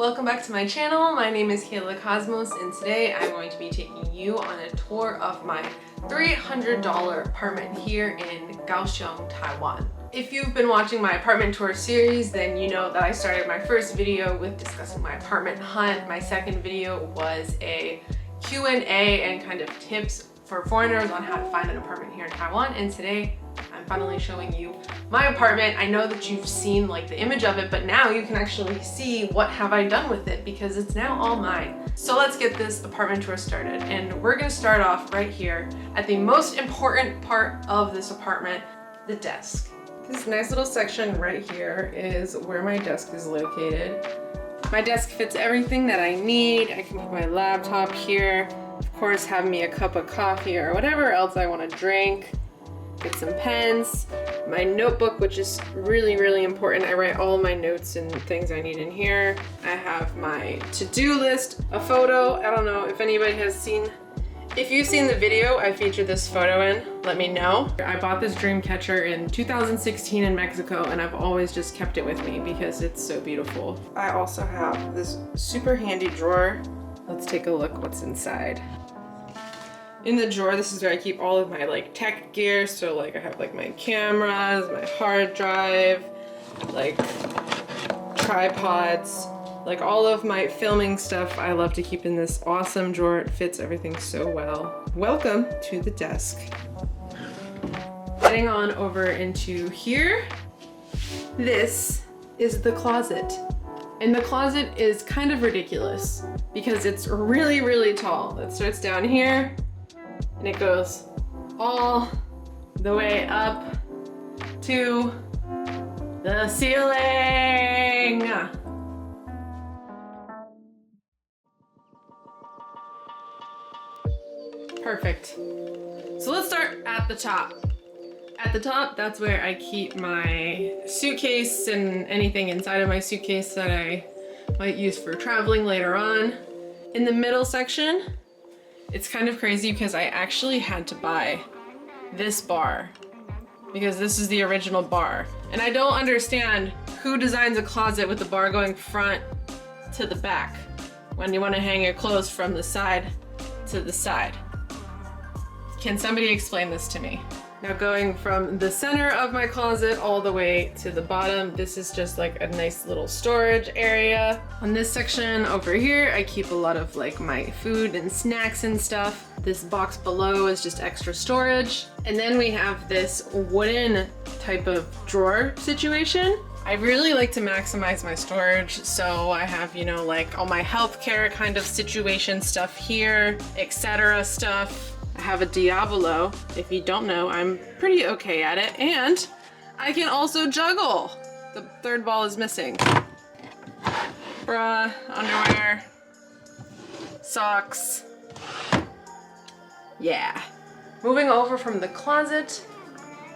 welcome back to my channel. My name is Kayla Cosmos and today I'm going to be taking you on a tour of my $300 apartment here in Kaohsiung, Taiwan. If you've been watching my apartment tour series, then you know that I started my first video with discussing my apartment hunt. My second video was a Q&A and kind of tips for foreigners on how to find an apartment here in Taiwan, and today I'm finally showing you my apartment. I know that you've seen like the image of it, but now you can actually see what have I done with it because it's now all mine. So let's get this apartment tour started, and we're gonna start off right here at the most important part of this apartment, the desk. This nice little section right here is where my desk is located. My desk fits everything that I need. I can put my laptop here, of course have me a cup of coffee or whatever else I want to drink. Get some pens, my notebook, which is really important. I write all my notes and things I need in here. I have my to-do list, a photo. I don't know if anybody has seen. If you've seen the video I featured this photo in, let me know. I bought this dream catcher in 2016 in Mexico, and I've always just kept it with me because it's so beautiful. I also have this super handy drawer. Let's take a look what's inside. In the drawer, this is where I keep all of my like tech gear. So like I have like my cameras, my hard drive, like tripods, like all of my filming stuff I love to keep in this awesome drawer. It fits everything so well. Welcome to the desk. Getting on over into here, this is the closet. And the closet is kind of ridiculous because it's really tall. It starts down here, and it goes all the way up to the ceiling. Perfect. So let's start at the top. At the top, that's where I keep my suitcase and anything inside of my suitcase that I might use for traveling later on. In the middle section, it's kind of crazy because I actually had to buy this bar because this is the original bar. And I don't understand who designs a closet with the bar going front to the back when you want to hang your clothes from the side to the side. Can somebody explain this to me? Now going from the center of my closet all the way to the bottom, this is just like a nice little storage area. On this section over here, I keep a lot of like my food and snacks and stuff. This box below is just extra storage. And then we have this wooden type of drawer situation. I really like to maximize my storage, so I have, you know, like all my healthcare kind of situation stuff here, etc. stuff. I have a Diablo. If you don't know, I'm pretty okay at it, and I can also juggle. The third ball is missing. Bra, underwear, socks. Yeah. Moving over from the closet,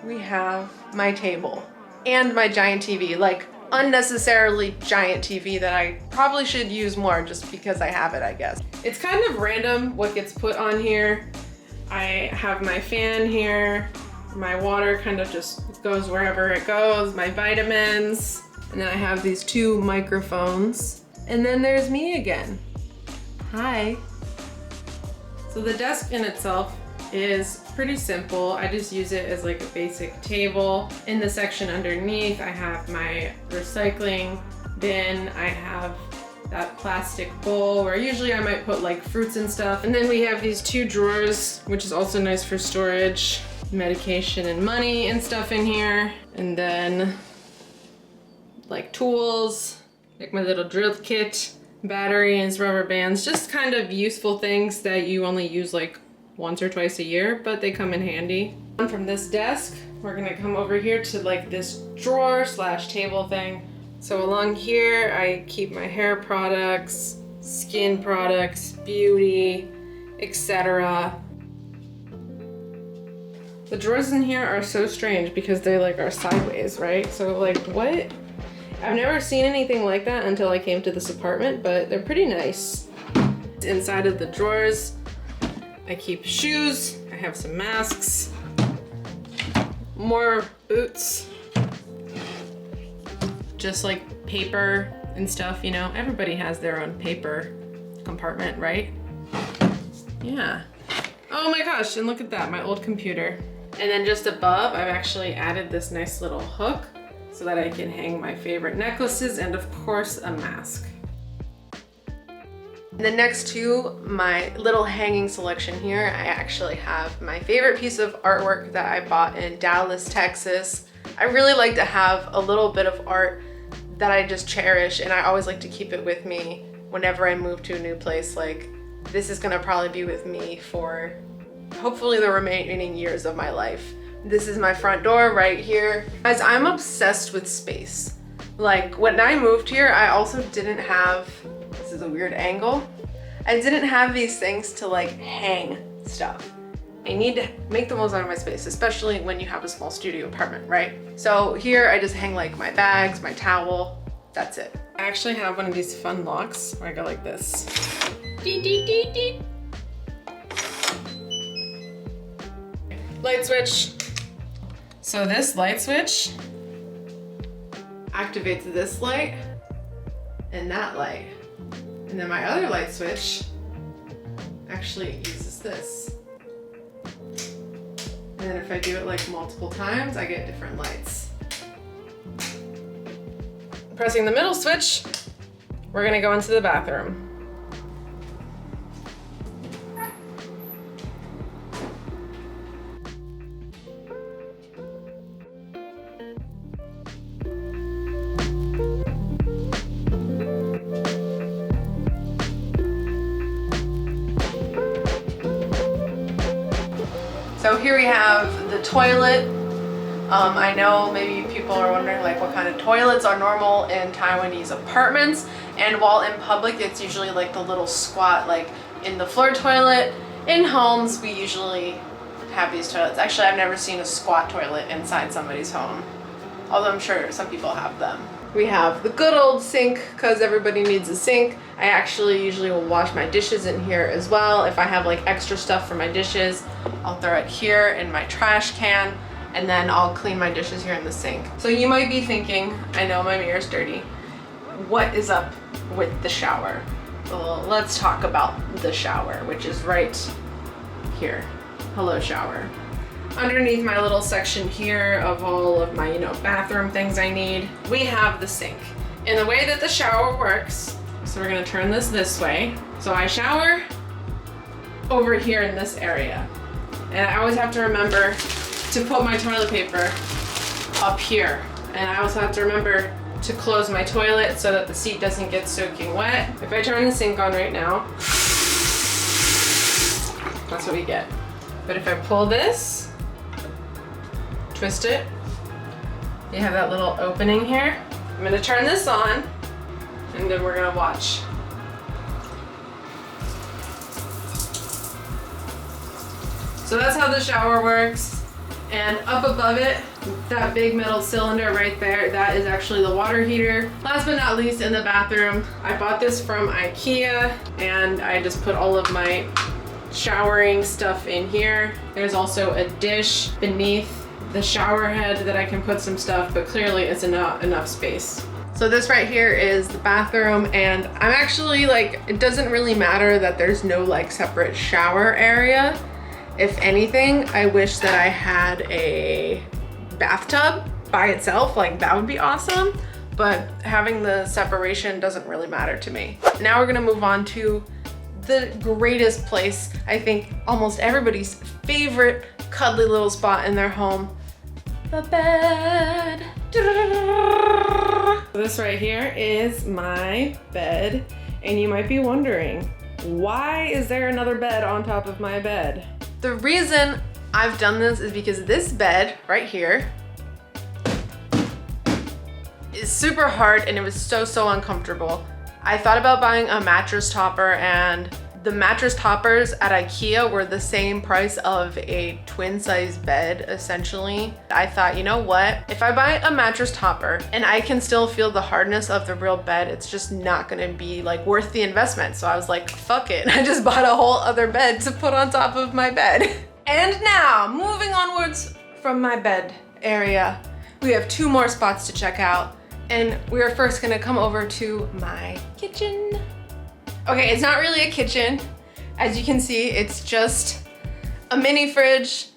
we have my table and my giant TV, like unnecessarily giant TV that I probably should use more just because I have it, I guess. It's kind of random what gets put on here. I have my fan here, my water kind of just goes wherever it goes, my vitamins, and then I have these two microphones. And then there's me again. Hi. So the desk in itself is pretty simple. I just use it as like a basic table. In the section underneath, I have my recycling bin. I have that plastic bowl where usually I might put like fruits and stuff. And then we have these two drawers, which is also nice for storage, medication and money and stuff in here. And then like tools, like my little drill kit, batteries, rubber bands, just kind of useful things that you only use like once or twice a year, but they come in handy. From this desk, we're gonna come over here to like this drawer slash table thing. So along here, I keep my hair products, skin products, beauty, etc. The drawers in here are so strange because they like are sideways, right? So like what? I've never seen anything like that until I came to this apartment, but they're pretty nice. Inside of the drawers, I keep shoes, I have some masks, more boots, just like paper and stuff, you know, everybody has their own paper compartment, right? Yeah. Oh my gosh, and look at that, my old computer. And then just above, I've actually added this nice little hook so that I can hang my favorite necklaces and of course a mask. And then next to my little hanging selection here, I actually have my favorite piece of artwork that I bought in Dallas, Texas. I really like to have a little bit of art that I just cherish, and I always like to keep it with me whenever I move to a new place. Like, this is gonna probably be with me for hopefully the remaining years of my life. This is my front door right here. Guys, I'm obsessed with space. Like, when I moved here, I also didn't have, this is a weird angle, I didn't have these things to like hang stuff. I need to make the most out of my space, especially when you have a small studio apartment, right? So here I just hang like my bags, my towel, that's it. I actually have one of these fun locks where I go like this. Dee, dee, dee, dee. Light switch. So this light switch activates this light and that light. And then my other light switch actually uses this. And then if I do it like multiple times, I get different lights. Pressing the middle switch, we're gonna go into the bathroom. So here we have the toilet. I know maybe people are wondering like what kind of toilets are normal in Taiwanese apartments, and while in public it's usually like the little squat, like in the floor toilet. In homes we usually have these toilets. Actually, I've never seen a squat toilet inside somebody's home, although I'm sure some people have them. We have the good old sink because everybody needs a sink. I actually usually will wash my dishes in here as well. If I have like extra stuff for my dishes, I'll throw it here in my trash can, and then I'll clean my dishes here in the sink. So you might be thinking, I know my mirror's dirty, what is up with the shower? Well, let's talk about the shower, which is right here. Hello, shower. Underneath my little section here of all of my, bathroom things I need, we have the sink. And the way that the shower works, so we're gonna turn this way. So I shower over here in this area. And I always have to remember to put my toilet paper up here. And I also have to remember to close my toilet so that the seat doesn't get soaking wet. If I turn the sink on right now, that's what we get. But if I pull this, twist it, you have that little opening here. I'm gonna turn this on, and then we're gonna watch. So that's how the shower works. And up above it, that big metal cylinder right there, that is actually the water heater. Last but not least, in the bathroom, I bought this from IKEA, and I just put all of my showering stuff in here. There's also a dish beneath the shower head that I can put some stuff, but clearly it's not enough space. So this right here is the bathroom, and I'm actually like, it doesn't really matter that there's no like separate shower area. If anything, I wish that I had a bathtub by itself, like that would be awesome, but having the separation doesn't really matter to me. Now we're gonna move on to the greatest place, I think almost everybody's favorite cuddly little spot in their home, the bed. This right here is my bed, and you might be wondering, why is there another bed on top of my bed? The reason I've done this is because this bed right here is super hard, and it was so uncomfortable. I thought about buying a mattress topper, and the mattress toppers at IKEA were the same price of a twin size bed, essentially. I thought, you know what? If I buy a mattress topper and I can still feel the hardness of the real bed, it's just not gonna be like worth the investment. So I was like, fuck it. I just bought a whole other bed to put on top of my bed. And now, moving onwards from my bed area, we have two more spots to check out. And we are first gonna come over to my kitchen. Okay, it's not really a kitchen. As you can see, it's just a mini fridge,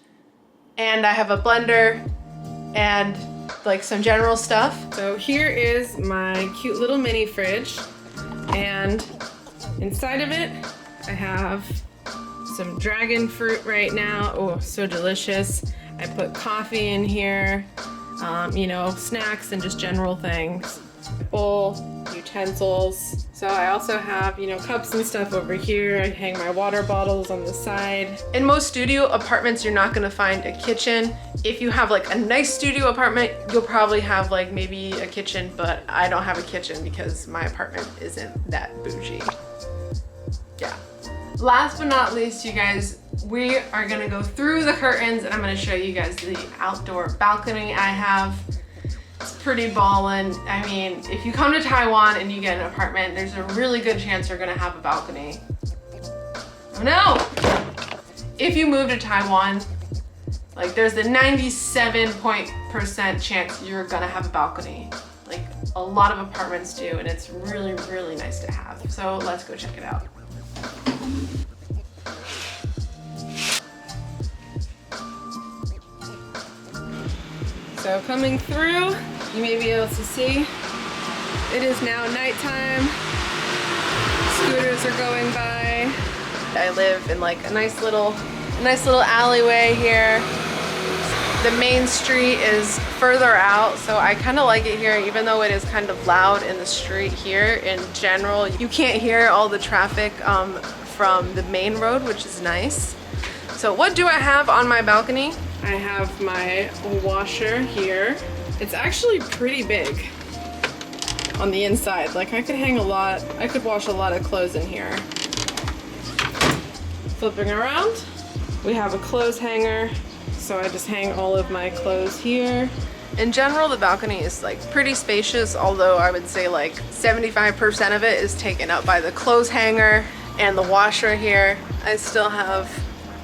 and I have a blender and like some general stuff. So here is my cute little mini fridge, and inside of it, I have some dragon fruit right now. Oh, so delicious. I put coffee in here, you know, snacks and just general things. Bowl, utensils. So I also have, you know, cups and stuff over here. I hang my water bottles on the side. In most studio apartments, you're not gonna find a kitchen. If you have like a nice studio apartment, you'll probably have like maybe a kitchen, but I don't have a kitchen because my apartment isn't that bougie. Yeah. Last but not least, you guys, we are gonna go through the curtains and I'm gonna show you guys the outdoor balcony I have. It's pretty ballin'. I mean, if you come to Taiwan and you get an apartment, there's a really good chance you're gonna have a balcony. Oh no! If you move to Taiwan, like there's a 97% chance you're gonna have a balcony. Like a lot of apartments do, and it's really, really nice to have. So let's go check it out. So coming through, you may be able to see, it is now nighttime. Scooters are going by. I live in like a nice little alleyway here. The main street is further out, so I kind of like it here, even though it is kind of loud in the street here. In general, you can't hear all the traffic from the main road, which is nice. So what do I have on my balcony? I have my washer here. It's actually pretty big on the inside. Like I could wash a lot of clothes in here. Flipping around, we have a clothes hanger. So I just hang all of my clothes here. In general, the balcony is like pretty spacious, although I would say like 75% of it is taken up by the clothes hanger and the washer here. I still have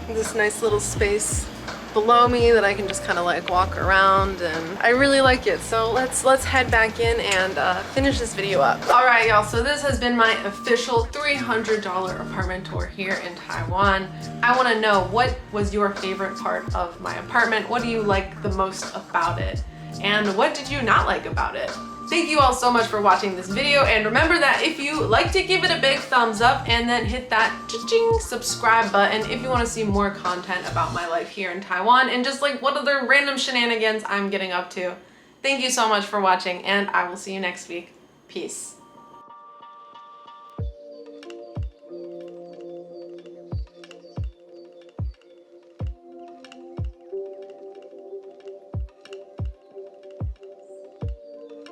this nice little space below me that I can just kind of like walk around, and I really like it. So let's head back in and finish this video up. All right, y'all, so this has been my official $300 apartment tour here in Taiwan. I want to know, what was your favorite part of my apartment? What do you like the most about it? And what did you not like about it? Thank you all so much for watching this video, and remember that if you liked it, give it a big thumbs up and then hit that cha-ching subscribe button if you want to see more content about my life here in Taiwan and just like what other random shenanigans I'm getting up to. Thank you so much for watching, and I will see you next week. Peace.